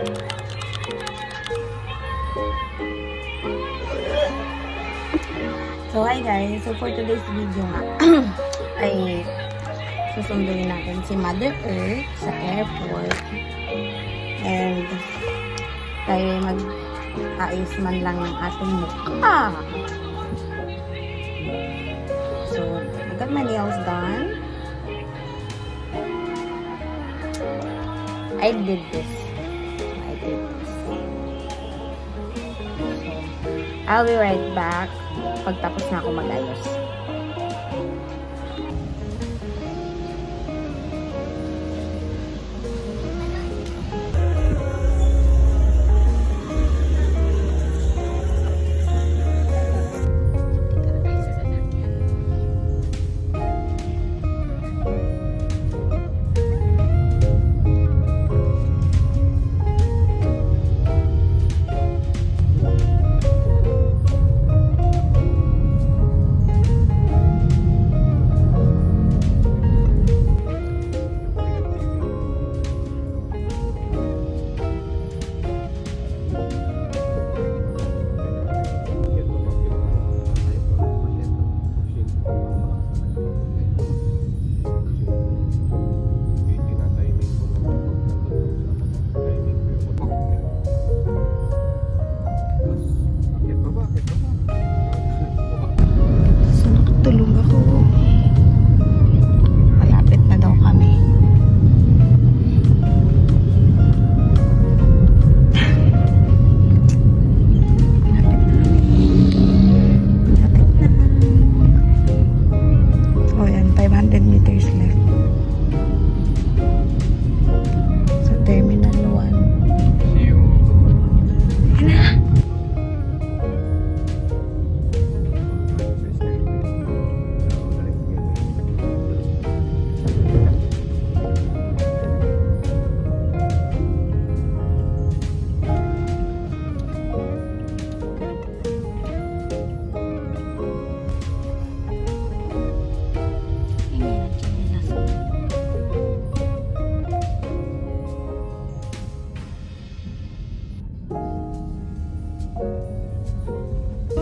So hi guys, so for today's video nga ay susunduin natin si Mother Earth sa airport and tayo mag-ayos man lang ng ating mukha. So I got my nails done. I did this. So I'll be right back pagtapos na ako mag-ayos.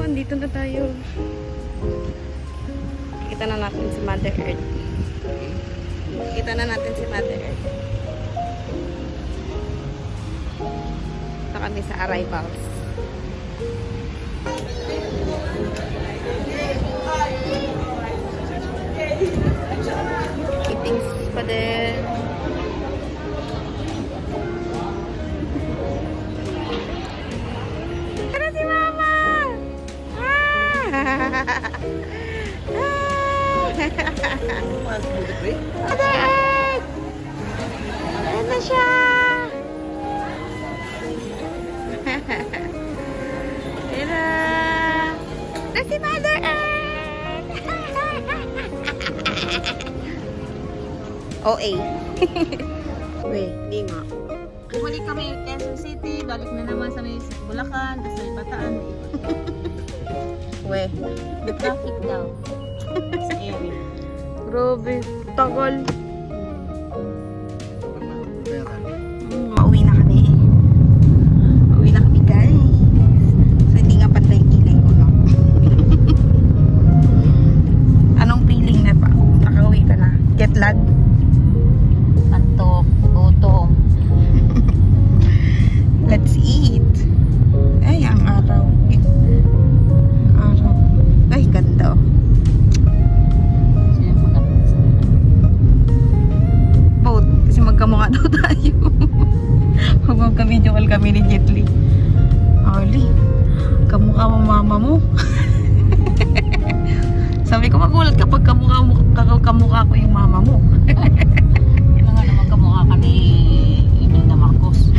Dito na tayo. Kita na natin si Mother Earth. Kita na natin si Mother Earth. Ito kami sa arrivals. Meetings pa din. Mother Earth! Ayan na siya! Ayan na! Na si Mother Earth! OA. Wait, di nga. Bumalik kami Quezon City, balik na naman sa may Bulacan, tapos may Bataan. We. The traffic daw. Sa area. Grabe, tagal. Mauwi na kami. Mauwi na kami guys. So hindi nga pantay yung kilay ko, no? Anong feeling na pa? Nakauwi ka na? Jet lag? Antok, gutom. Let's eat. Ay, ang araw. Araw. Ay, ganda. Both. Kasi magkamukha daw tayo. Magka-video call kami ni Jet Li. Oli, kamukha mo mama mo. Sabi ko, magulat kapag kamukha ko yung mama mo. Kailangan naman kamukha ka ni Imelda Marcos.